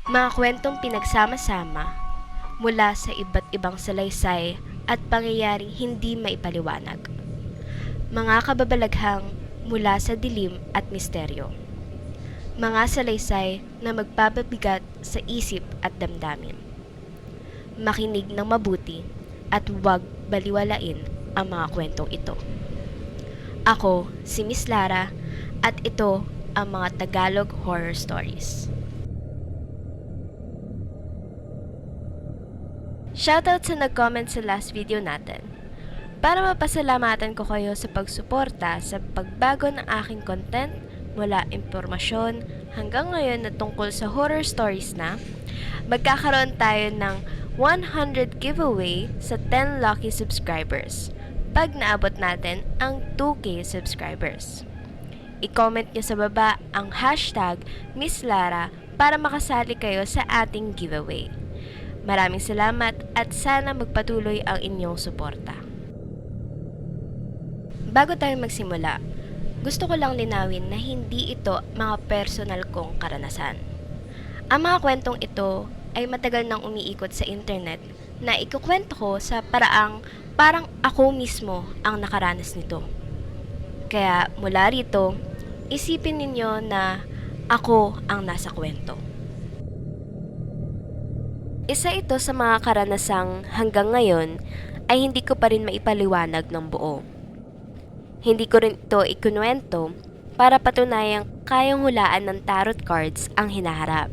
Mga kwentong pinagsama-sama mula sa iba't ibang salaysay at pangyayaring hindi maipaliwanag. Mga kababalaghang mula sa dilim at misteryo. Mga salaysay na magpapabigat sa isip at damdamin. Makinig ng mabuti at huwag baliwalain ang mga kwentong ito. Ako si Miss Lara at ito ang mga Tagalog Horror Stories. Shoutout sa nag-comment sa last video natin. Para mapasalamatan ko kayo sa pagsuporta sa pagbago ng aking content mula impormasyon hanggang ngayon na tungkol sa horror stories na, magkakaroon tayo ng 100 giveaway sa 10 lucky subscribers pag naabot natin ang 2K subscribers. I-comment nyo sa baba ang hashtag Miss Lara para makasali kayo sa ating giveaway. Maraming salamat at sana magpatuloy ang inyong suporta. Bago tayo magsimula, gusto ko lang linawin na hindi ito mga personal kong karanasan. Ang mga kwentong ito ay matagal nang umiikot sa internet na ikukwento ko sa paraang parang ako mismo ang nakaranas nito. Kaya mula rito, isipin ninyo na ako ang nasa kwento. Isa ito sa mga karanasang hanggang ngayon ay hindi ko pa rin maipaliwanag ng buo. Hindi ko rin ito ikunwento para patunayang kayang hulaan ng tarot cards ang hinaharap.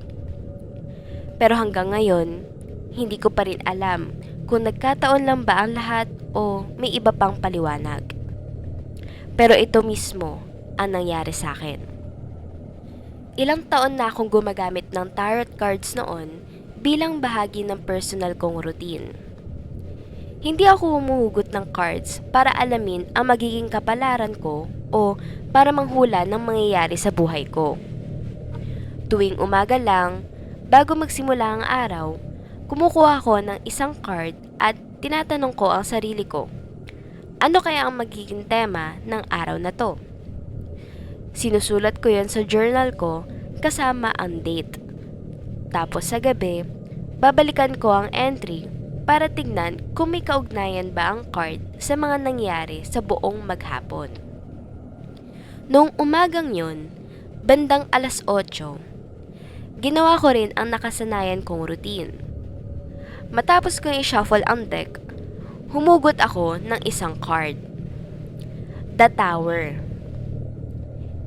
Pero hanggang ngayon, hindi ko pa rin alam kung nagkataon lang ba ang lahat o may iba pang paliwanag. Pero ito mismo ang nangyari sa akin. Ilang taon na akong gumagamit ng tarot cards noon bilang bahagi ng personal kong routine. Hindi ako humuhugot ng cards para alamin ang magiging kapalaran ko o para manghula ng mangyayari sa buhay ko. Tuwing umaga lang, bago magsimula ang araw, kumukuha ako ng isang card at tinatanong ko ang sarili ko, ano kaya ang magiging tema ng araw na to? Sinusulat ko yon sa journal ko kasama ang date. Tapos sa gabi, babalikan ko ang entry para tignan kung may kaugnayan ba ang card sa mga nangyari sa buong maghapon. Noong umagang yon, bandang 8:00, ginawa ko rin ang nakasanayan kong routine. Matapos kong i-shuffle ang deck, humugot ako ng isang card. The Tower.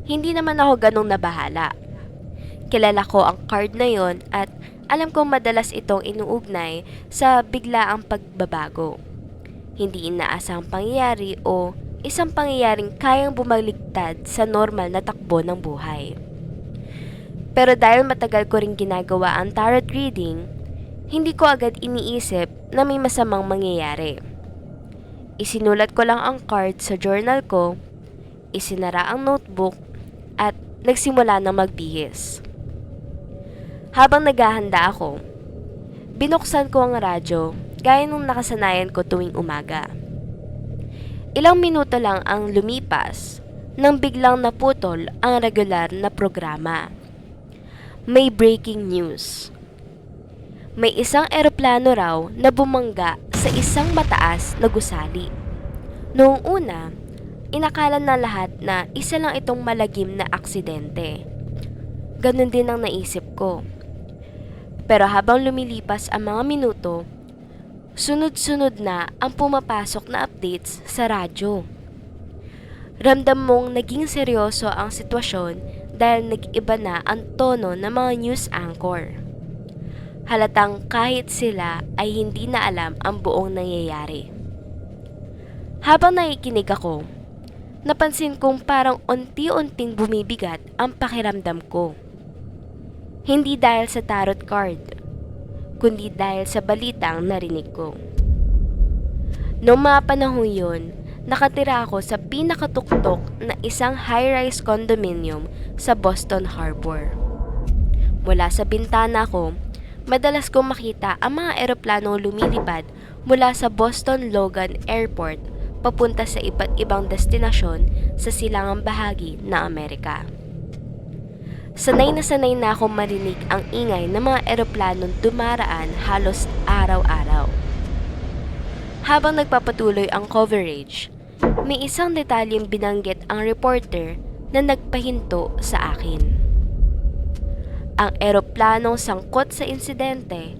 Hindi naman ako ganong nabahala. Kilala ko ang card na yon at alam kong madalas itong inuugnay sa biglaang pagbabago. Hindi inaasahang pangyayari o isang pangyayaring kayang bumaligtad sa normal na takbo ng buhay. Pero dahil matagal ko ring ginagawa ang tarot reading, hindi ko agad iniisip na may masamang mangyayari. Isinulat ko lang ang card sa journal ko, isinara ang notebook, at nagsimula ng magbihis. Habang naghahanda ako, binuksan ko ang radyo gaya ng nakasanayan ko tuwing umaga. Ilang minuto lang ang lumipas nang biglang naputol ang regular na programa. May breaking news. May isang eroplano raw na bumangga sa isang mataas na gusali. Noong una, inakala na lahat na isa lang itong malagim na aksidente. Ganon din ang naisip ko. Pero habang lumilipas ang mga minuto, sunod-sunod na ang pumapasok na updates sa radyo. Ramdam mong naging seryoso ang sitwasyon dahil nag-iba na ang tono ng mga news anchor. Halatang kahit sila ay hindi na alam ang buong nangyayari. Habang nakikinig ako, napansin kong parang unti-unting bumibigat ang pakiramdam ko. Hindi dahil sa tarot card, kundi dahil sa balitang narinig ko. Noong mga panahon yun, nakatira ako sa pinakatuktok na isang high-rise condominium sa Boston Harbor. Mula sa bintana ko, madalas kong makita ang mga eroplano lumilipad mula sa Boston Logan Airport papunta sa iba't ibang destinasyon sa silangang bahagi ng Amerika. sanay na akong marinig ang ingay ng mga eroplanong dumaraan halos araw-araw. Habang nagpapatuloy ang coverage, may isang detalyeng binanggit ang reporter na nagpahinto sa akin. Ang eroplanong sangkot sa insidente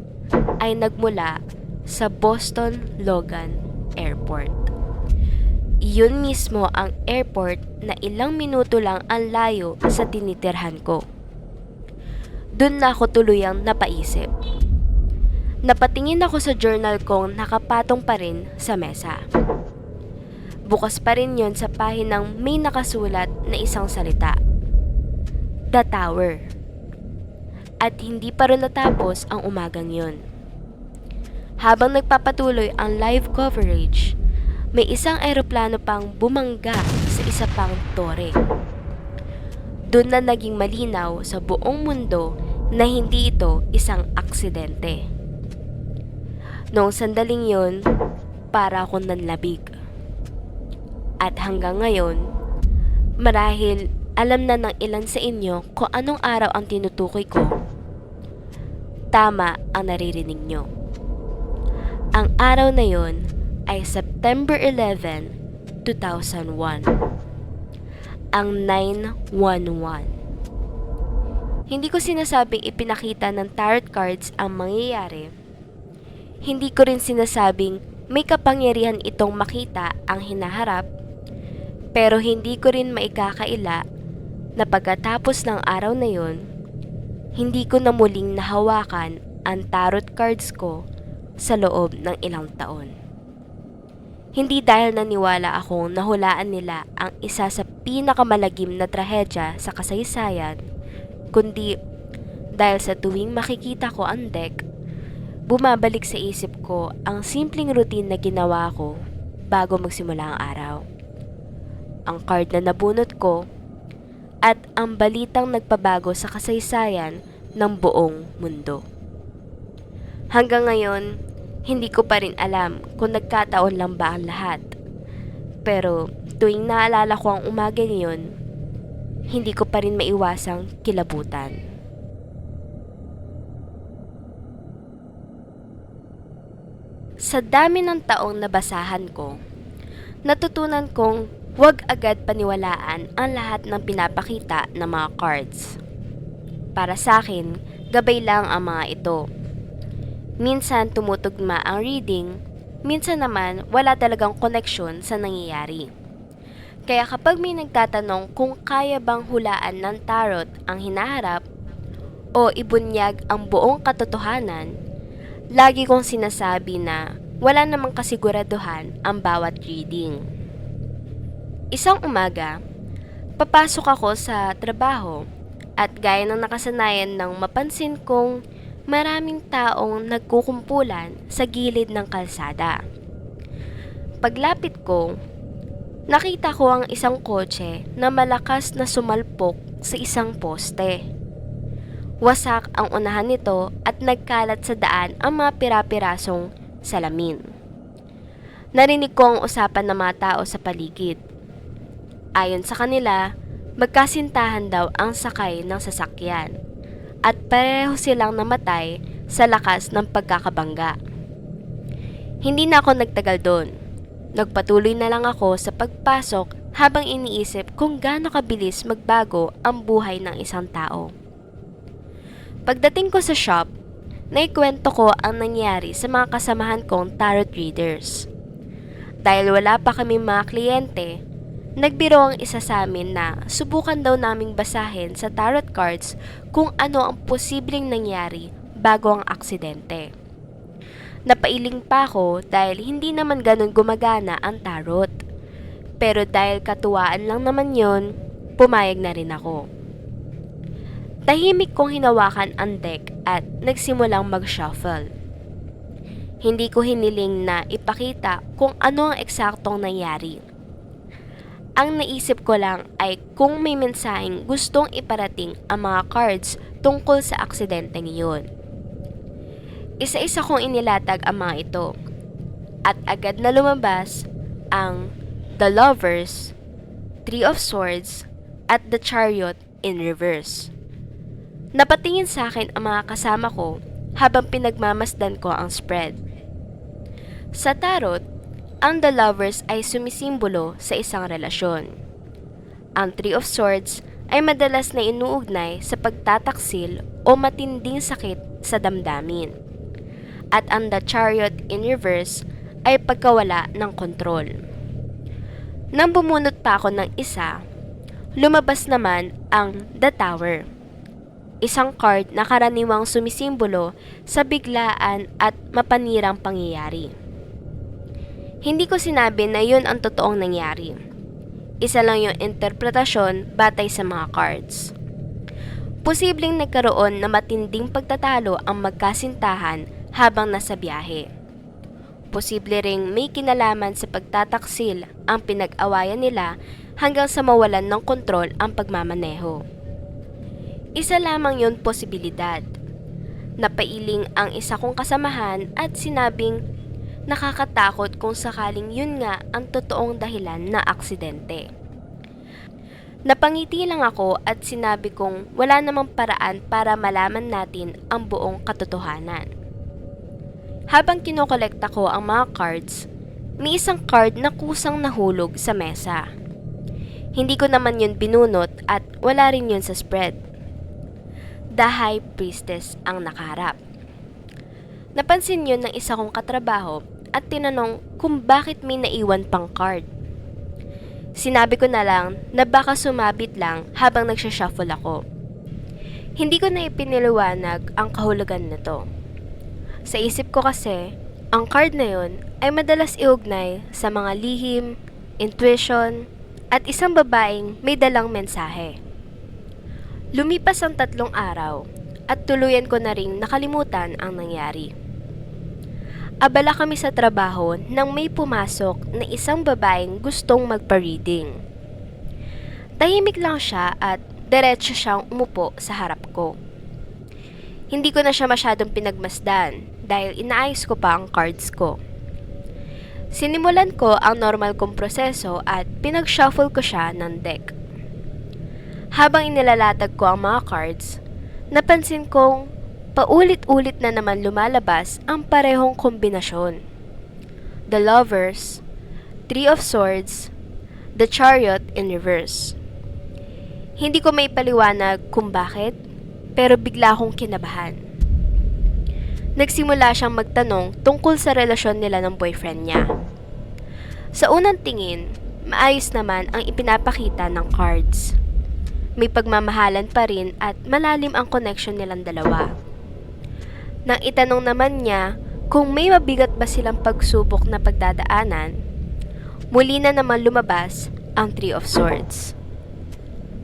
ay nagmula sa Boston Logan Airport. Iyon mismo ang airport na ilang minuto lang ang layo sa tinitirhan ko. Doon na ako tuluyang napaisip. Napatingin ako sa journal kong nakapatong pa rin sa mesa. Bukas pa rin yon sa pahinang may nakasulat na isang salita. The Tower. At hindi pa rin natapos ang umagang yon. Habang nagpapatuloy ang live coverage, may isang eroplano pang bumangga sa isa pang tore. Doon na naging malinaw sa buong mundo na hindi ito isang aksidente. Noong sandaling yon, para akong nanlabig. At hanggang ngayon, marahil alam na ng ilan sa inyo kung anong araw ang tinutukoy ko, tama ang naririnig nyo. Ang araw na yon ay September 11, 2001. Ang 911. Hindi ko sinasabing ipinakita ng tarot cards ang mangyayari. Hindi ko rin sinasabing may kapangyarihan itong makita ang hinaharap, pero hindi ko rin maikakaila na pagkatapos ng araw na yon, hindi ko na muling nahawakan ang tarot cards ko sa loob ng ilang taon. Hindi dahil naniwala akong nahulaan nila ang isa sa pinakamalagim na trahedya sa kasaysayan, kundi dahil sa tuwing makikita ko ang deck, bumabalik sa isip ko ang simpleng routine na ginawa ko bago magsimula ang araw. Ang card na nabunot ko at ang balitang nagpabago sa kasaysayan ng buong mundo. Hanggang ngayon, hindi ko pa rin alam kung nagkataon lang ba ang lahat. Pero tuwing naalala ko ang umaga niyon, hindi ko pa rin maiwasang kilabutan. Sa dami ng taong nabasahan ko, natutunan kong huwag agad paniwalaan ang lahat ng pinapakita ng mga cards. Para sa akin, gabay lang ang mga ito. Minsan tumutugma ang reading, minsan naman wala talagang koneksyon sa nangyayari. Kaya kapag may nagtatanong kung kaya bang hulaan ng tarot ang hinaharap o ibunyag ang buong katotohanan, lagi kong sinasabi na wala namang kasiguraduhan ang bawat reading. Isang umaga, papasok ako sa trabaho at gaya ng nakasanayan ng mapansin kong maraming taong nagkukumpulan sa gilid ng kalsada. Paglapit ko, nakita ko ang isang kotse na malakas na sumalpok sa isang poste. Wasak ang unahan nito at nagkalat sa daan ang mga pira-pirasong salamin. Narinig ko ang usapan ng mga tao sa paligid. Ayon sa kanila, magkasintahan daw ang sakay ng sasakyan at pareho silang namatay sa lakas ng pagkakabangga. Hindi na ako nagtagal doon. Nagpatuloy na lang ako sa pagpasok habang iniisip kung gaano kabilis magbago ang buhay ng isang tao. Pagdating ko sa shop, naikwento ko ang nangyari sa mga kasamahan kong tarot readers. Dahil wala pa kaming mga kliyente, nagbiro ang isa sa amin na subukan daw naming basahin sa tarot cards kung ano ang posibleng nangyari bago ang aksidente. Napailing pa ako dahil hindi naman ganun gumagana ang tarot. Pero dahil katuwaan lang naman yon, pumayag na rin ako. Tahimik kong hinawakan ang deck at nagsimulang mag-shuffle. Hindi ko hiniling na ipakita kung ano ang eksaktong nangyari. Ang naisip ko lang ay kung may mensaheng gustong iparating ang mga cards tungkol sa aksidenteng iyon. Isa-isa kong inilatag ang mga ito at agad na lumabas ang The Lovers, Three of Swords at The Chariot in reverse. Napatingin sa akin ang mga kasama ko habang pinagmamasdan ko ang spread. Sa tarot, ang The Lovers ay sumisimbolo sa isang relasyon. Ang Three of Swords ay madalas na inuugnay sa pagtataksil o matinding sakit sa damdamin. At ang The Chariot in reverse ay pagkawala ng kontrol. Nang bumunot pa ako ng isa, lumabas naman ang The Tower. Isang card na karaniwang sumisimbolo sa biglaan at mapanirang pangyayari. Hindi ko sinabi na yun ang totoong nangyari. Isa lang yung interpretasyon batay sa mga cards. Posibleng nagkaroon na matinding pagtatalo ang magkasintahan habang nasa biyahe. Posible ring may kinalaman sa pagtataksil ang pinag-awayan nila hanggang sa mawalan ng kontrol ang pagmamaneho. Isa lamang yon posibilidad. Napailing ang isa kong kasamahan at sinabing nakakatakot kung sakaling yun nga ang totoong dahilan na aksidente. Napangiti lang ako at sinabi kong wala namang paraan para malaman natin ang buong katotohanan. Habang kinokolekta ko ang mga cards, may isang card na kusang nahulog sa mesa. Hindi ko naman yun binunot at wala rin yun sa spread. The High Priestess ang nakaharap. Napansin yun ng isa kong katrabaho at tinanong kung bakit may naiwan pang card. Sinabi ko na lang na baka sumabit lang habang nagsha-shuffle ako. Hindi ko na ipiniliwanag ang kahulugan nito. Sa isip ko kasi, ang card na yun ay madalas iugnay sa mga lihim, intuition, at isang babaeng may dalang mensahe. Lumipas ang 3 araw at tuluyan ko na ring nakalimutan ang nangyari. Abala kami sa trabaho nang may pumasok na isang babaeng gustong magpa-reading. Tahimik lang siya at diretso siyang umupo sa harap ko. Hindi ko na siya masyadong pinagmasdan dahil inaayos ko pa ang cards ko. Sinimulan ko ang normal kong proseso at pinag-shuffle ko siya ng deck. Habang inilalatag ko ang mga cards, napansin kong paulit-ulit na naman lumalabas ang parehong kombinasyon. The Lovers, Three of Swords, The Chariot in reverse. Hindi ko may paliwanag kung bakit, pero bigla akong kinabahan. Nagsimula siyang magtanong tungkol sa relasyon nila ng boyfriend niya. Sa unang tingin, maayos naman ang ipinapakita ng cards. May pagmamahalan pa rin at malalim ang connection nilang dalawa. Nang itanong naman niya kung may mabigat ba silang pagsubok na pagdadaanan, muli na naman lumabas ang Three of Swords.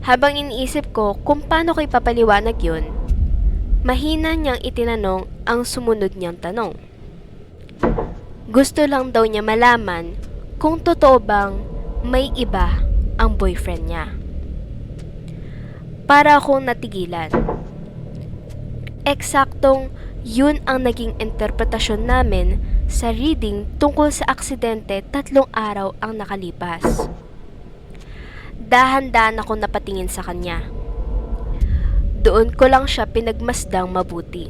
Habang iniisip ko kung paano ko ipapaliwanag yun, mahina niyang itinanong ang sumunod niyang tanong. Gusto lang daw niya malaman kung totoo bang may iba ang boyfriend niya. Para akong natigilan. Eksaktong yun ang naging interpretasyon namin sa reading tungkol sa aksidente 3 araw ang nakalipas. Dahan-dahan ako napatingin sa kanya. Doon ko lang siya pinagmasdang mabuti.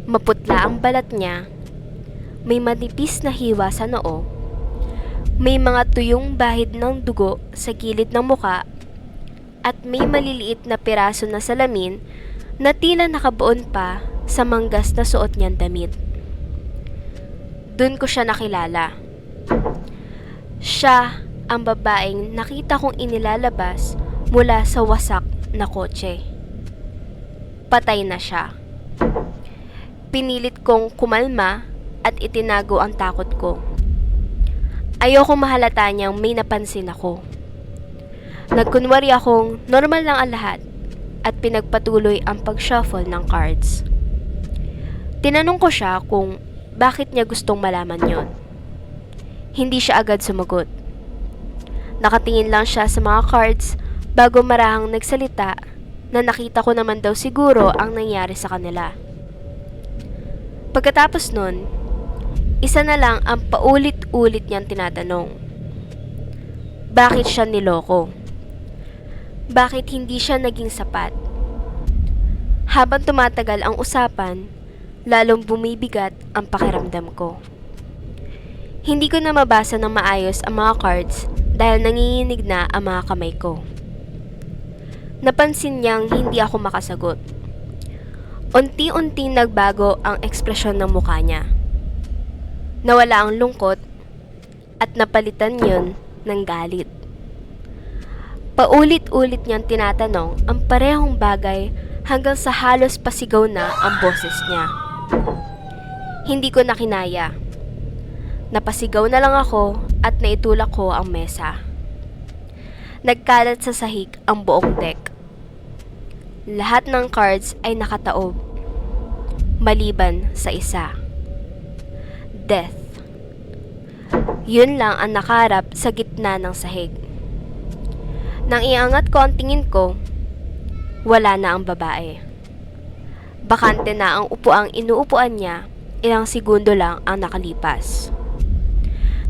Maputla ang balat niya, may manipis na hiwa sa noo, may mga tuyong bahid ng dugo sa gilid ng muka, at may maliliit na piraso na salamin na tila nakabuon pa sa manggas na suot niyang damit. Doon ko siya nakilala. Siya ang babaeng nakita kong inilalabas mula sa wasak na kotse. Patay na siya. Pinilit kong kumalma at itinago ang takot ko. Ayoko mahalata niyang may napansin ako. Nagkunwari akong normal lang ang lahat at pinagpatuloy ang pag-shuffle ng cards. Tinanong ko siya kung bakit niya gustong malaman yon. Hindi siya agad sumagot. Nakatingin lang siya sa mga cards bago marahang nagsalita na nakita ko naman daw siguro ang nangyari sa kanila. Pagkatapos nun, isa na lang ang paulit-ulit niyang tinatanong. Bakit siya niloko? Bakit hindi siya naging sapat? Habang tumatagal ang usapan, lalong bumibigat ang pakiramdam ko. Hindi ko na mabasa ng maayos ang mga cards dahil nanginginig na ang mga kamay ko. Napansin niyang hindi ako makasagot. Unti-unting nagbago ang ekspresyon ng mukha niya. Nawala ang lungkot at napalitan yun ng galit. Paulit-ulit niyang tinatanong ang parehong bagay hanggang sa halos pasigaw na ang boses niya. Hindi ko na kinaya. Napasigaw na lang ako at naitulak ko ang mesa. Nagkalat sa sahig ang buong deck. Lahat ng cards ay nakataob, maliban sa isa. Death. Yun lang ang nakaharap sa gitna ng sahig. Nang iangat ko ang tingin ko, wala na ang babae. Bakante na ang upuang inuupuan niya, ilang segundo lang ang nakalipas.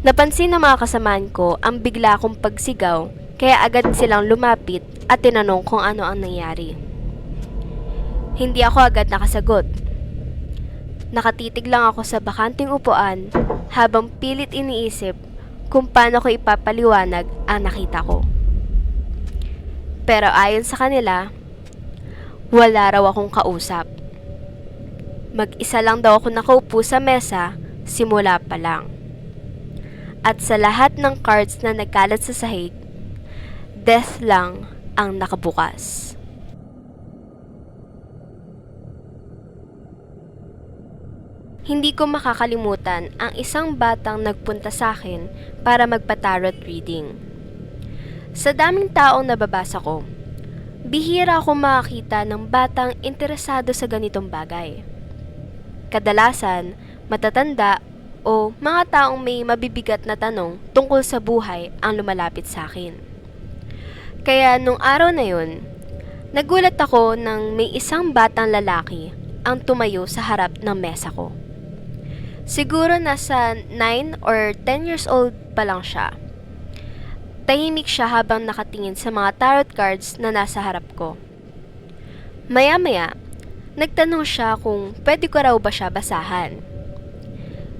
Napansin ng mga kasamaan ko ang bigla kong pagsigaw, kaya agad silang lumapit at tinanong kung ano ang nangyari. Hindi ako agad nakasagot. Nakatitig lang ako sa bakanting upuan habang pilit iniisip kung paano ko ipapaliwanag ang nakita ko. Pero ayon sa kanila, wala raw akong kausap. Mag-isa lang daw ako nakaupo sa mesa simula pa lang. At sa lahat ng cards na nagkalat sa sahig, death lang ang nakabukas. Hindi ko makakalimutan ang isang batang nagpunta sa akin para magpa-tarot reading. Sa daming taong nababasa ko, bihira akong makakita ng batang interesado sa ganitong bagay. Kadalasan, matatanda o mga taong may mabibigat na tanong tungkol sa buhay ang lumalapit sa akin. Kaya nung araw na yun, nagulat ako nang may isang batang lalaki ang tumayo sa harap ng mesa ko. Siguro nasa 9 or 10 years old pa lang siya. Tahimik siya habang nakatingin sa mga tarot cards na nasa harap ko. Maya-maya, nagtanong siya kung pwede ko raw ba siya basahan.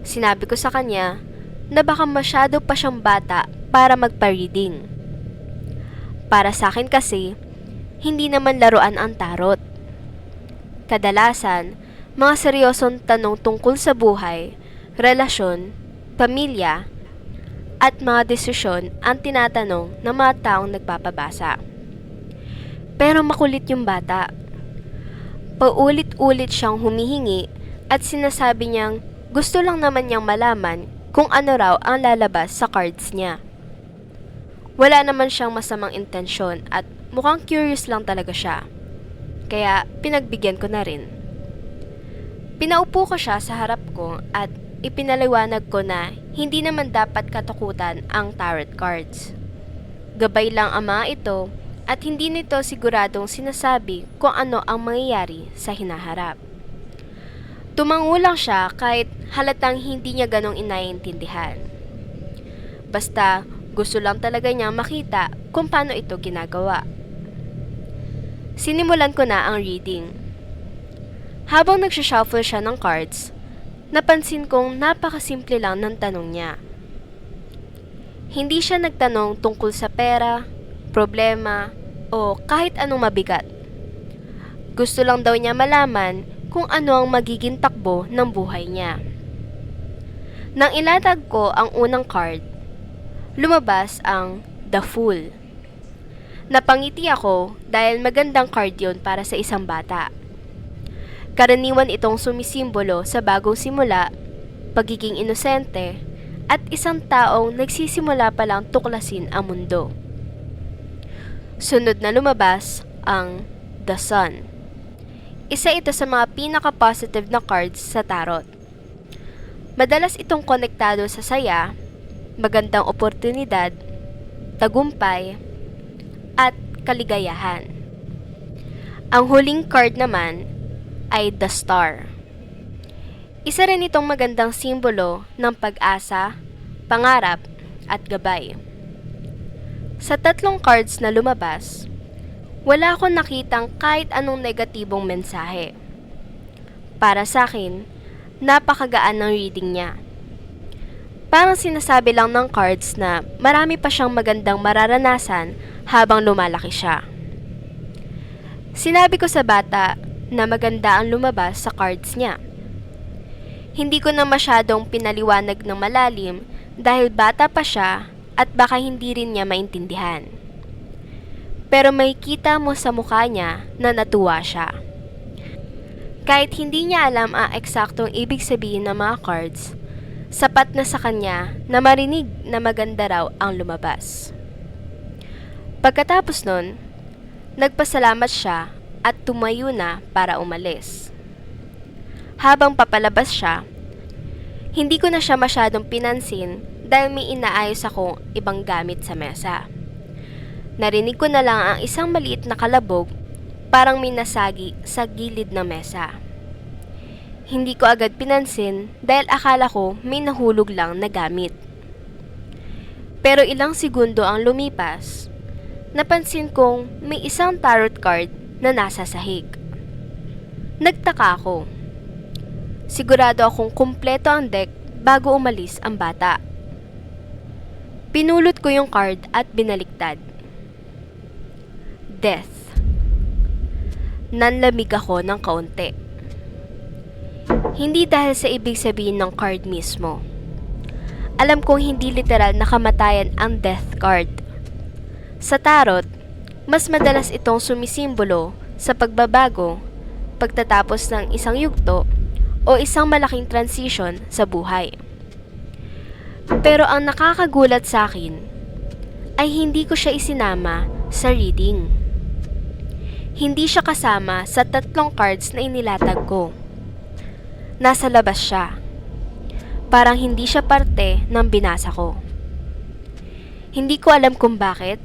Sinabi ko sa kanya na baka masyado pa siyang bata para magpa-reading. Para sa akin kasi, hindi naman laruan ang tarot. Kadalasan, mga seryosong tanong tungkol sa buhay, relasyon, pamilya, at mga desisyon ang tinatanong ng mga taong nagpapabasa. Pero makulit yung bata. Paulit-ulit siyang humihingi at sinasabi niyang gusto lang naman niyang malaman kung ano raw ang lalabas sa cards niya. Wala naman siyang masamang intensyon at mukhang curious lang talaga siya. Kaya pinagbigyan ko na rin. Pinaupo ko siya sa harap ko at ipinaliwanag ko na hindi naman dapat katakutan ang tarot cards. Gabay lang ang mga ito at hindi nito siguradong sinasabi kung ano ang mangyayari sa hinaharap. Tumango lang siya kahit halatang hindi niya ganong inaiintindihan. Basta gusto lang talaga niya makita kung paano ito ginagawa. Sinimulan ko na ang reading. Habang nagsishuffle siya ng cards, napansin kong napakasimple lang ng tanong niya. Hindi siya nagtanong tungkol sa pera, problema, o kahit anong mabigat. Gusto lang daw niya malaman kung ano ang magiging takbo ng buhay niya. Nang ilatag ko ang unang card, lumabas ang The Fool. Napangiti ako dahil magandang card yun para sa isang bata. Karaniwan itong sumisimbolo sa bagong simula, pagiging inosente, at isang taong nagsisimula pa lang tuklasin ang mundo. Sunod na lumabas ang The Sun. Isa ito sa mga pinaka-positive na cards sa tarot. Madalas itong konektado sa saya, magandang oportunidad, tagumpay, at kaligayahan. Ang huling card naman ay The Star. Isa rin itong magandang simbolo ng pag-asa, pangarap, at gabay. Sa tatlong cards na lumabas, Wala akong nakitang kahit anong negatibong mensahe. Para sa akin, napakagaan ng reading niya. Parang sinasabi lang ng cards na marami pa siyang magandang mararanasan habang lumalaki siya. Sinabi ko sa bata na maganda ang lumabas sa cards niya. Hindi ko na masyadong pinaliwanag ng malalim dahil bata pa siya at baka hindi rin niya maintindihan. Pero may kita mo sa mukha niya na natuwa siya. Kahit hindi niya alam ang eksaktong ibig sabihin ng mga cards, sapat na sa kanya na marinig na maganda raw ang lumabas. Pagkatapos nun, nagpasalamat siya at tumayo na para umalis. Habang papalabas siya, hindi ko na siya masyadong pinansin dahil may inaayos akong ibang gamit sa mesa. Narinig ko na lang ang isang maliit na kalabog, parang may nasagi sa gilid ng mesa. Hindi ko agad pinansin dahil akala ko may nahulog lang na gamit. Pero ilang segundo ang lumipas, napansin kong may isang tarot card na nasa sahig. Nagtaka ako. Sigurado akong kumpleto ang deck bago umalis ang bata. Pinulot ko yung card at binaliktad. Death. Nanlamig ako ng kaunti. Hindi dahil sa ibig sabihin ng card mismo. Alam kong hindi literal na kamatayan ang death card. Sa tarot, mas madalas itong sumisimbolo sa pagbabago, pagtatapos ng isang yugto, o isang malaking transition sa buhay. Pero ang nakakagulat sa akin ay hindi ko siya isinama sa reading. Hindi siya kasama sa 3 cards na inilatag ko. Nasa labas siya. Parang hindi siya parte ng binasa ko. Hindi ko alam kung bakit,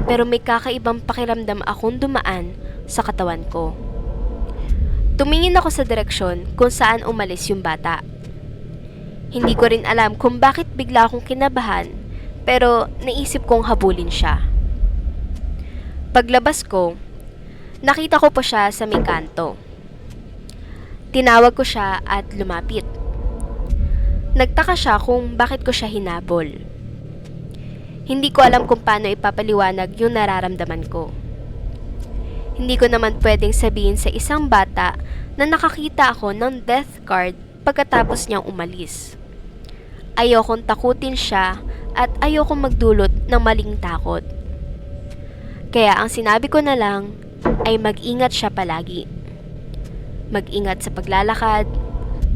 pero may kakaibang pakiramdam akong dumaan sa katawan ko. Tumingin ako sa direksyon kung saan umalis yung bata. Hindi ko rin alam kung bakit bigla akong kinabahan, pero naisip kong habulin siya. Paglabas ko, nakita ko po siya sa may kanto. Tinawag ko siya at lumapit. Nagtaka siya kung bakit ko siya hinabol. Hindi ko alam kung paano ipapaliwanag yung nararamdaman ko. Hindi ko naman pwedeng sabihin sa isang bata na nakakita ako ng death card pagkatapos niyang umalis. Ayokong takutin siya at ayokong magdulot ng maling takot. Kaya ang sinabi ko na lang ay mag-ingat siya palagi. Mag-ingat sa paglalakad,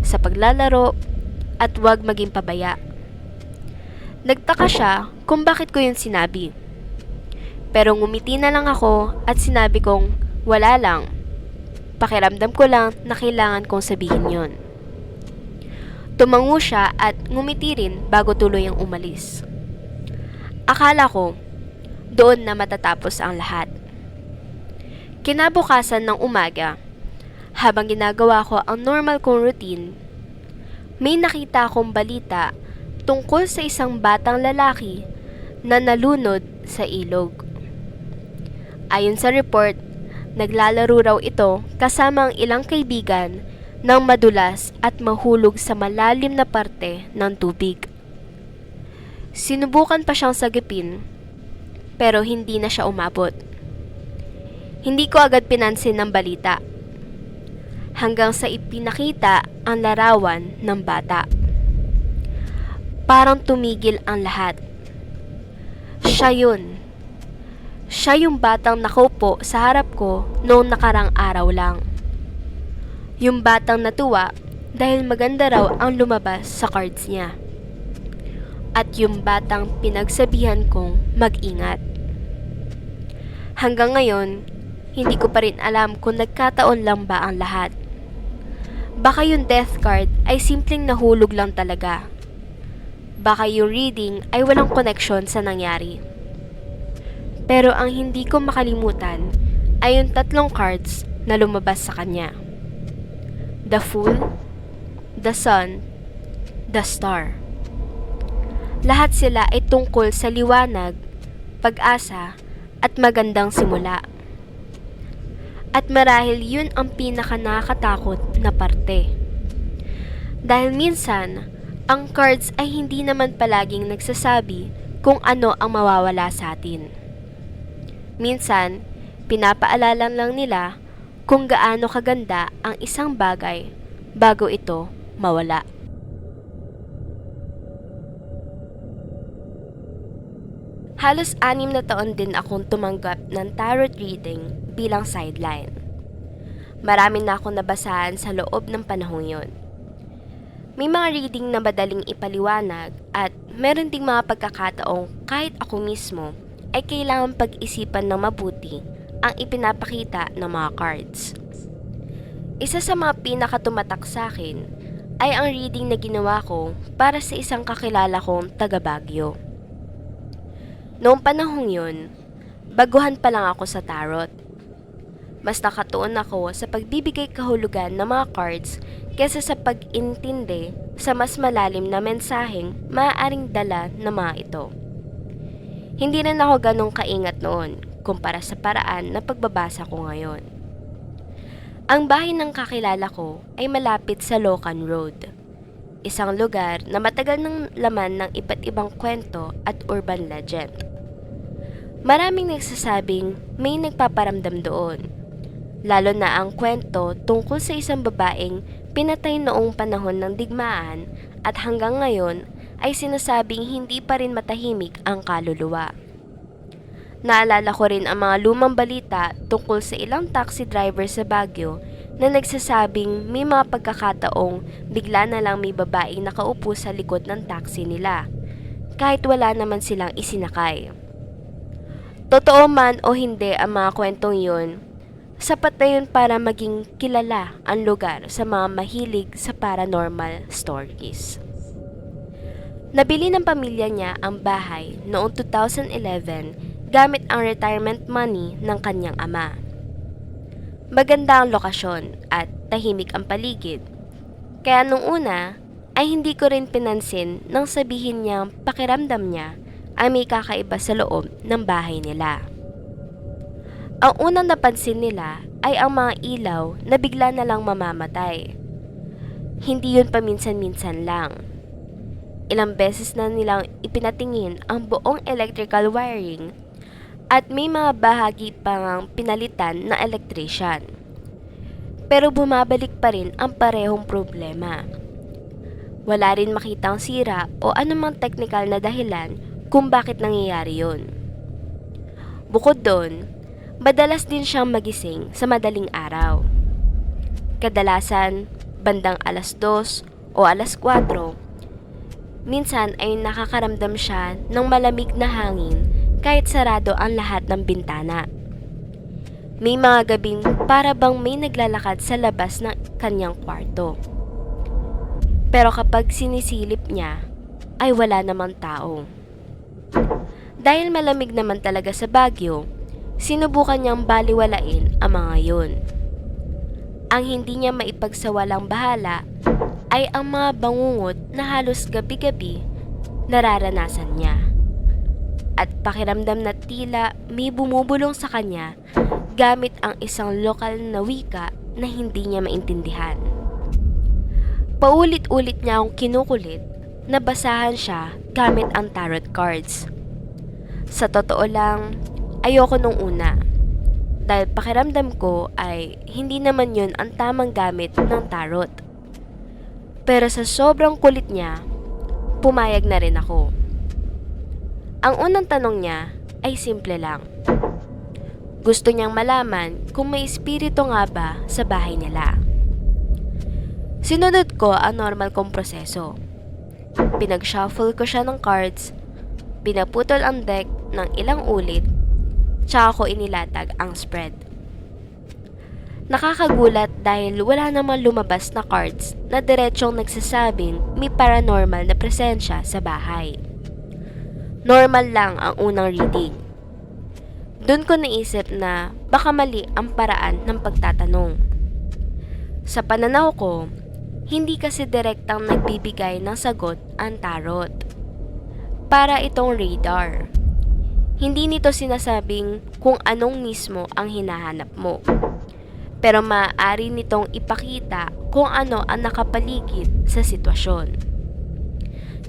sa paglalaro, at huwag maging pabaya. Nagtaka siya kung bakit ko yun sinabi. Pero ngumiti na lang ako at sinabi kong wala lang. Pakiramdam ko lang na kailangan kong sabihin yun. Tumango siya at ngumiti rin bago tuluyang umalis. Akala ko, doon na matatapos ang lahat. Kinabukasan ng umaga, habang ginagawa ko ang normal kong routine, may nakita akong balita tungkol sa isang batang lalaki na nalunod sa ilog. Ayon sa report, naglalaro raw ito kasama ang ilang kaibigan nang madulas at mahulog sa malalim na parte ng tubig. Sinubukan pa siyang sagipin, pero hindi na siya umabot. Hindi ko agad pinansin ng balita, hanggang sa ipinakita ang larawan ng bata. Parang tumigil ang lahat. Siya yun. Siya yung batang nakaupo sa harap ko noong nakarang araw lang. Yung batang natuwa dahil maganda raw ang lumabas sa cards niya. At yung batang pinagsabihan kong mag-ingat. Hanggang ngayon, hindi ko pa rin alam kung nagkataon lang ba ang lahat. Baka yung death card ay simpleng nahulog lang talaga. Baka yung reading ay walang connection sa nangyari. Pero ang hindi ko makalimutan ay yung 3 cards na lumabas sa kanya. The Fool, the Sun, the Star. Lahat sila ay tungkol sa liwanag, pag-asa, at magandang simula. At marahil yun ang pinaka nakakatakot na parte. Dahil minsan, ang cards ay hindi naman palaging nagsasabi kung ano ang mawawala sa atin. Minsan, pinapaalala lang nila kung gaano kaganda ang isang bagay bago ito mawala. Halos 6 na taon din akong tumanggap ng tarot reading bilang sideline. Marami na akong nabasahan sa loob ng panahong yon. May mga reading na madaling ipaliwanag at meron ding mga pagkakataong kahit ako mismo ay kailangan pag-isipan ng mabuti ang ipinapakita ng mga cards. Isa sa mga pinakatumatak sa akin ay ang reading na ginawa ko para sa isang kakilala kong taga Baguio. Noong panahong yun, baguhan pa lang ako sa tarot. Mas nakatuon ako sa pagbibigay kahulugan ng mga cards kaysa sa pag-intindi sa mas malalim na mensaheng maaaring dala ng mga ito. Hindi rin ako ganong kaingat noon kumpara sa paraan na pagbabasa ko ngayon. Ang bahay ng kakilala ko ay malapit sa Locan Road, isang lugar na matagal ng laman ng iba't ibang kwento at urban legend. Maraming nagsasabing may nagpaparamdam doon, lalo na ang kwento tungkol sa isang babaeng pinatay noong panahon ng digmaan at hanggang ngayon ay sinasabing hindi pa rin matahimik ang kaluluwa. Naalala ko rin ang mga lumang balita tungkol sa ilang taxi driver sa Baguio na nagsasabing may mga pagkakataong bigla na lang may babaeng nakaupo sa likod ng taxi nila, kahit wala naman silang isinakay. Totoo man o hindi ang mga kwentong yun, sapat na yun para maging kilala ang lugar sa mga mahilig sa paranormal stories. Nabili ng pamilya niya ang bahay noong 2011 gamit ang retirement money ng kanyang ama. Maganda ang lokasyon at tahimik ang paligid, kaya nung una ay hindi ko rin pinansin nang sabihin niyang pakiramdam niya ay may kakaiba sa loob ng bahay nila. Ang unang napansin nila ay ang mga ilaw na bigla na lang mamamatay. Hindi yun paminsan-minsan lang. Ilang beses na nilang ipinatingin ang buong electrical wiring at may mga bahagi pang pinalitan ng electrician. Pero bumabalik pa rin ang parehong problema. Wala rin makitang sira o anumang technical na dahilan kung bakit nangyayari yun. Bukod doon, madalas din siyang magising sa madaling araw. Kadalasan, bandang 2:00 o 4:00, minsan ay nakakaramdam siya ng malamig na hangin kahit sarado ang lahat ng bintana. May mga gabing para bang may naglalakad sa labas ng kanyang kwarto. Pero kapag sinisilip niya, ay wala namang tao. Dahil malamig naman talaga sa Baguio, sinubukan niyang baliwalain ang mga yun. Ang hindi niya maipagsawalang bahala ay ang mga bangungot na halos gabi-gabi nararanasan niya. At pakiramdam na tila may bumubulong sa kanya gamit ang isang lokal na wika na hindi niya maintindihan. Paulit-ulit niya akong kinukulit na basahan siya gamit ang tarot cards. Sa totoo lang, ayoko nung una. Dahil pakiramdam ko ay hindi naman yun ang tamang gamit ng tarot. Pero sa sobrang kulit niya, pumayag na rin ako. Ang unang tanong niya ay simple lang. Gusto niyang malaman kung may espiritu nga ba sa bahay nila. Sinunod ko ang normal kong proseso. Pinag-shuffle ko siya ng cards, pinaputol ang deck ng ilang ulit, tsaka ko inilatag ang spread. Nakakagulat dahil wala namang lumabas na cards na diretsong nagsasabing may paranormal na presensya sa bahay. Normal lang ang unang reading. Doon ko naisip na baka mali ang paraan ng pagtatanong. Sa pananaw ko, hindi kasi direktang nagbibigay ng sagot ang tarot. Para itong radar. Hindi nito sinasabing kung anong mismo ang hinahanap mo. pero maaari nitong ipakita kung ano ang nakapaligid sa sitwasyon.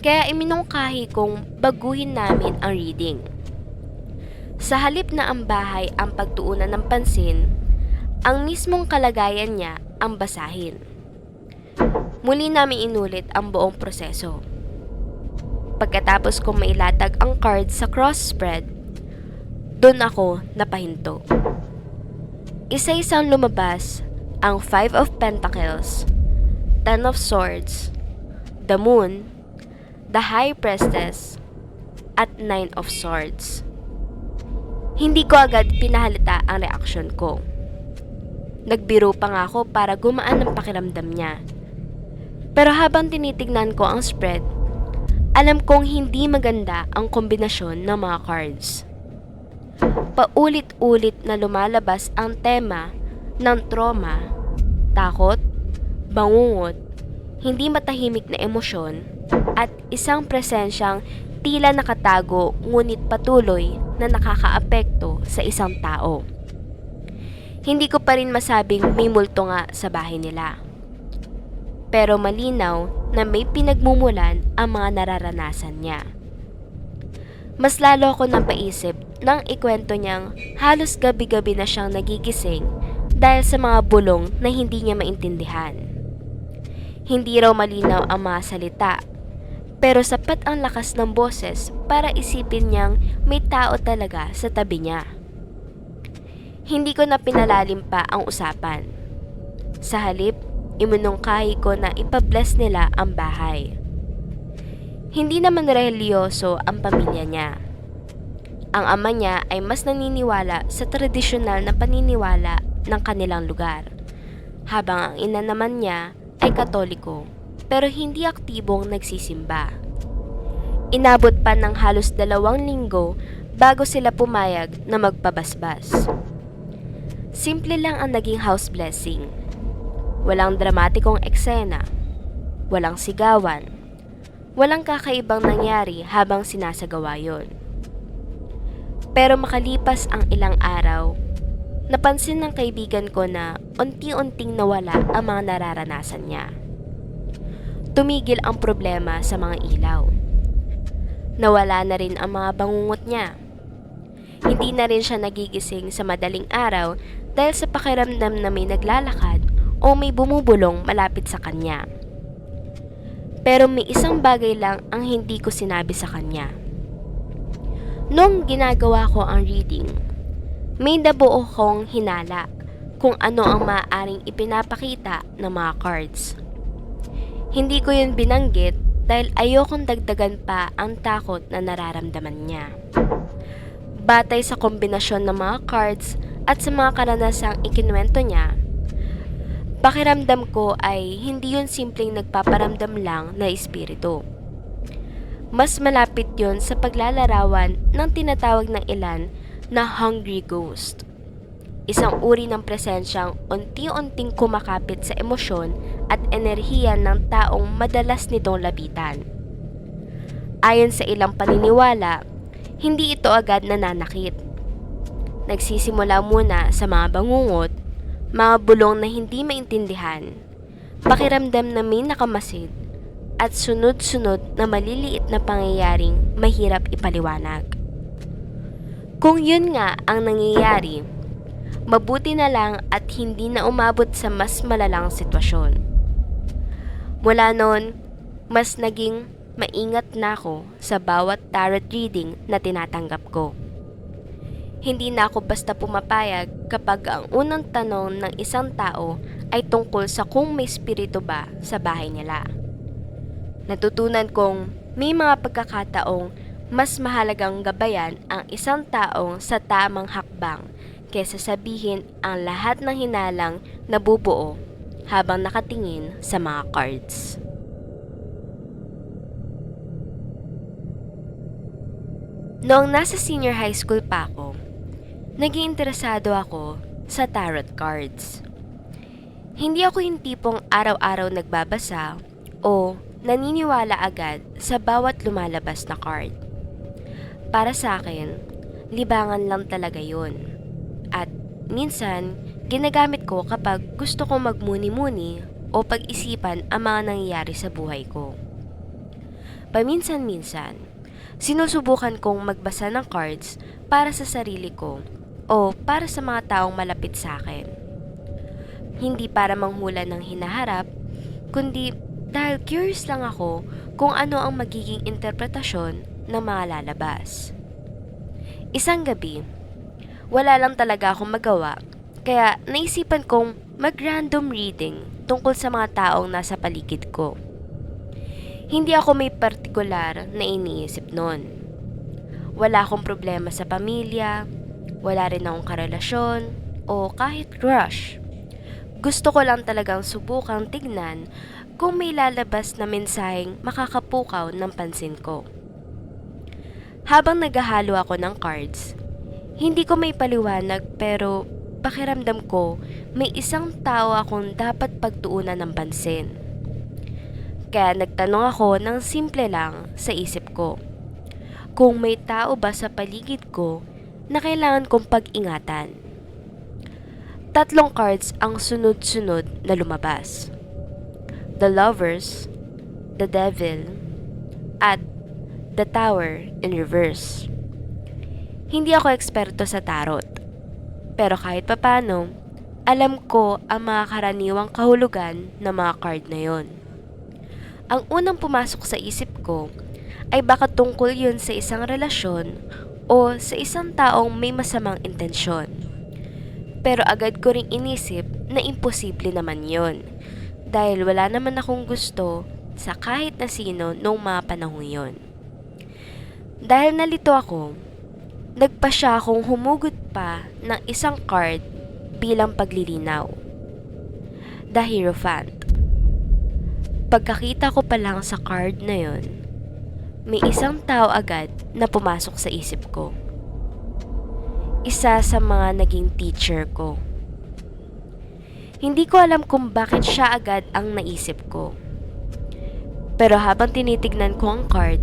Kaya iminungkahi kong baguhin namin ang reading. Sa halip na ang bahay ang pagtuunan ng pansin, ang mismong kalagayan niya ang basahin. Muli namin inulit ang buong proseso. Pagkatapos kong mailatag ang card sa cross spread, doon ako napahinto. Isa-isang lumabas ang 5 of Pentacles, 10 of Swords, the Moon, the High Priestess, at 9 of Swords. Hindi ko agad pinahalata ang reaksyon ko. Nagbiro pa nga ako para gumaan ang pakiramdam niya. Pero habang tinitignan ko ang spread, alam kong hindi maganda ang kombinasyon ng mga cards. Paulit-ulit na lumalabas ang tema ng trauma, takot, bangungot, hindi matahimik na emosyon, at isang presensyang tila nakatago ngunit patuloy na nakakaapekto sa isang tao. Hindi ko pa rin masabing may multo nga sa bahay nila. Pero malinaw na may pinagmumulan ang mga nararanasan niya. Mas lalo ako napaisip nang ikwento niyang halos gabi-gabi na siyang nagigising dahil sa mga bulong na hindi niya maintindihan. Hindi raw malinaw ang mga salita, pero sapat ang lakas ng boses para isipin niyang may tao talaga sa tabi niya. Hindi ko na pinalalim pa ang usapan. Sa halip, iminungkahi ko na ipabless nila ang bahay. Hindi naman reliyoso ang pamilya niya. Ang ama niya ay mas naniniwala sa tradisyonal na paniniwala ng kanilang lugar, habang ang ina naman niya ay Katoliko pero hindi aktibong nagsisimba. Inabot pa ng halos 2 linggo bago sila pumayag na magpabasbas. Simple lang ang naging house blessing. Walang dramatikong eksena, walang sigawan, walang kakaibang nangyari habang sinasagawa yon. Pero makalipas ang ilang araw, napansin ng kaibigan ko na unti-unting nawala ang mga nararanasan niya. Tumigil ang problema sa mga ilaw. Nawala na rin ang mga bangungot niya. Hindi na rin siya nagigising sa madaling araw dahil sa pakiramdam na may naglalakad o may bumubulong malapit sa kanya. Pero may isang bagay lang ang hindi ko sinabi sa kanya. Noong ginagawa ko ang reading, may nabuo kong hinala kung ano ang maaaring ipinapakita ng mga cards. Hindi ko yun binanggit dahil ayokong dagdagan pa ang takot na nararamdaman niya. Batay sa kombinasyon ng mga cards at sa mga karanasang ikinuwento niya, pakiramdam ko ay hindi yun simpleng nagpaparamdam lang na espiritu. Mas malapit yun sa paglalarawan ng tinatawag ng ilan na hungry ghost. Isang uri ng presensyang unti-unting kumakapit sa emosyon at enerhiya ng taong madalas nitong lapitan. Ayon sa ilang paniniwala, hindi ito agad nananakit. Nagsisimula muna sa mga bangungot, mga bulong na hindi maintindihan, pakiramdam na may nakamasid, at sunod-sunod na maliliit na pangyayaring mahirap ipaliwanag. Kung yun nga ang nangyayari, mabuti na lang at hindi na umabot sa mas malalang sitwasyon. Mula noon, mas naging maingat na ako sa bawat tarot reading na tinatanggap ko. Hindi na ako basta pumapayag kapag ang unang tanong ng isang tao ay tungkol sa kung may espiritu ba sa bahay nila. Natutunan kong may mga pagkakataong mas mahalagang gabayan ang isang taong sa tamang hakbang kaysa sabihin ang lahat ng hinalang nabubuo habang nakatingin sa mga cards. Noong nasa senior high school pa ako, naging interesado ako sa tarot cards. Hindi ako yung tipong araw-araw nagbabasa o naniniwala agad sa bawat lumalabas na card. Para sa akin, libangan lang talaga yun. At minsan, ginagamit ko kapag gusto kong magmuni-muni o pag-isipan ang mga nangyayari sa buhay ko. Paminsan-minsan, sinusubukan kong magbasa ng cards para sa sarili ko o para sa mga taong malapit sa akin. Hindi para manghula ng hinaharap, kundi dahil curious lang ako kung ano ang magiging interpretasyon ng mga lalabas. Isang gabi, wala lang talaga akong magawa, kaya naisipan kong mag-random reading tungkol sa mga taong nasa paligid ko. Hindi ako may partikular na iniisip noon. Wala akong problema sa pamilya, wala rin akong karelasyon, o kahit crush. Gusto ko lang talagang subukang tignan kung may lalabas na mensaheng makakapukaw ng pansin ko. Habang naghahalo ako ng cards, hindi ko may paliwanag pero pakiramdam ko may isang tao akong dapat pagtuunan ng pansin. Kaya nagtanong ako ng simple lang sa isip ko, kung may tao ba sa paligid ko na kailangan kong pag-ingatan. 3 cards ang sunod-sunod na lumabas. The Lovers, the Devil, at the Tower in reverse. Hindi ako eksperto sa tarot, pero kahit papano, alam ko ang mga karaniwang kahulugan ng mga card na yon. Ang unang pumasok sa isip ko ay baka tungkol yun sa isang relasyon o sa isang taong may masamang intensyon. Pero agad ko ring inisip na imposible naman yon, dahil wala naman akong gusto sa kahit na sino noong mga panahon yon. Dahil nalito ako, nagpasya akong humugot pa ng isang card bilang paglilinaw. The Hierophant. Pagkakita ko pa lang sa card na yon, may isang tao agad na pumasok sa isip ko. Isa sa mga naging teacher ko. Hindi ko alam kung bakit siya agad ang naisip ko. Pero habang tinitignan ko ang card,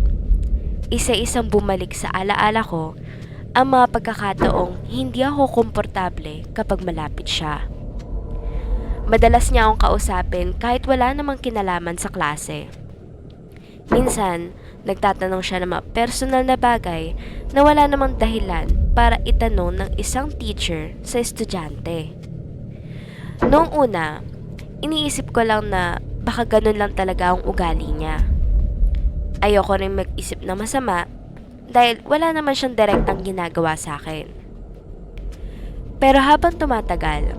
isa-isang bumalik sa alaala ko ang mga pagkakataong hindi ako komportable kapag malapit siya. Madalas niya akong kausapin kahit wala namang kinalaman sa klase. Minsan, nagtatanong siya ng mga personal na bagay na wala namang dahilan para itanong ng isang teacher sa estudyante. Noong una, iniisip ko lang na baka ganun lang talaga ang ugali niya. Ayoko rin mag-isip na masama dahil wala naman siyang direktang ginagawa sa akin. Pero habang tumatagal,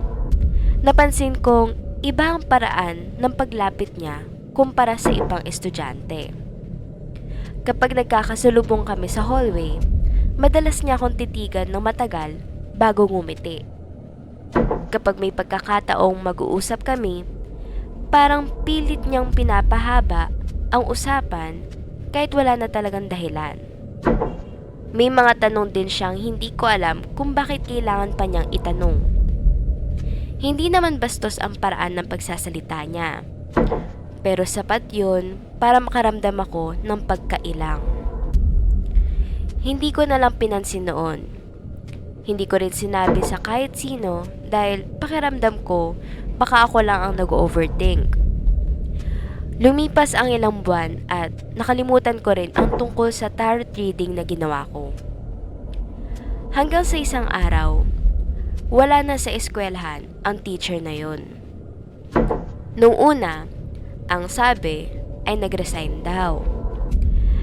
napansin kong iba ang paraan ng paglapit niya kumpara sa ibang estudyante. Kapag nagkakasalubong kami sa hallway, madalas niya akong titigan ng matagal bago ngumiti. Kapag may pagkakataong mag-uusap kami, parang pilit niyang pinapahaba ang usapan kahit wala na talagang dahilan. May mga tanong din siyang hindi ko alam kung bakit kailangan pa niyang itanong. Hindi naman bastos ang paraan ng pagsasalita niya, pero sapat yun para makaramdam ako ng pagkailang. Hindi ko na lang pinansin noon. Hindi ko rin sinabi sa kahit sino dahil pakiramdam ko baka ako lang ang nag-overthink. Lumipas ang ilang buwan at nakalimutan ko rin ang tungkol sa tarot reading na ginawa ko. Hanggang sa isang araw, wala na sa eskwelahan ang teacher na yon. Nung una, ang sabi ay nag-resign daw.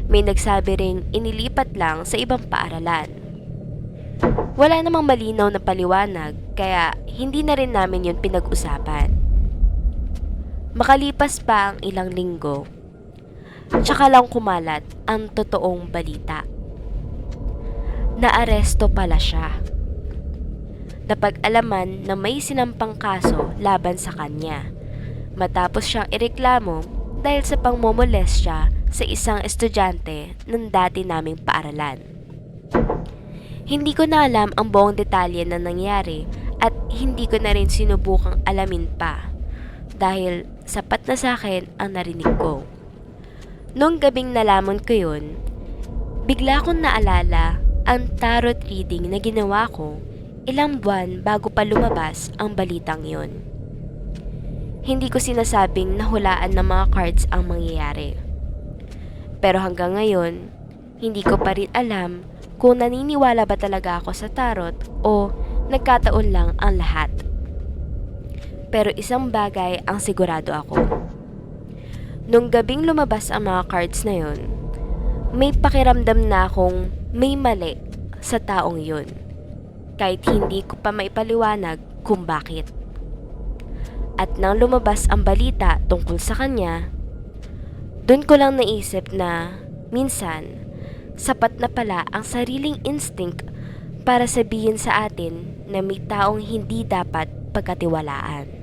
May nagsabi ring inilipat lang sa ibang paaralan. Wala namang malinaw na paliwanag kaya hindi na rin namin yun pinag-usapan. Makalipas pa ang ilang linggo, tsaka lang kumalat ang totoong balita. Naaresto pala siya. Napag-alaman na may sinampang kaso laban sa kanya matapos siyang ireklamo dahil sa pangmomolestya sa isang estudyante ng dati naming paaralan. Hindi ko na alam ang buong detalye na nangyari at hindi ko na rin sinubukang alamin pa dahil sapat na sa akin ang narinig ko. Noong gabing nalaman ko yun, bigla kong naalala ang tarot reading na ginawa ko ilang buwan bago pa lumabas ang balitang yun. Hindi ko sinasabing nahulaan ng mga cards ang mangyayari. Pero hanggang ngayon, hindi ko pa rin alam kung naniniwala ba talaga ako sa tarot o nagkataon lang ang lahat. Pero isang bagay ang sigurado ako. Nung gabing lumabas ang mga cards na yun, may pakiramdam na akong may mali sa taong yun. Kahit hindi ko pa maipaliwanag kung bakit. At nang lumabas ang balita tungkol sa kanya, dun ko lang naisip na minsan, sapat na pala ang sariling instinct para sabihin sa atin na may taong hindi dapat pagkatiwalaan.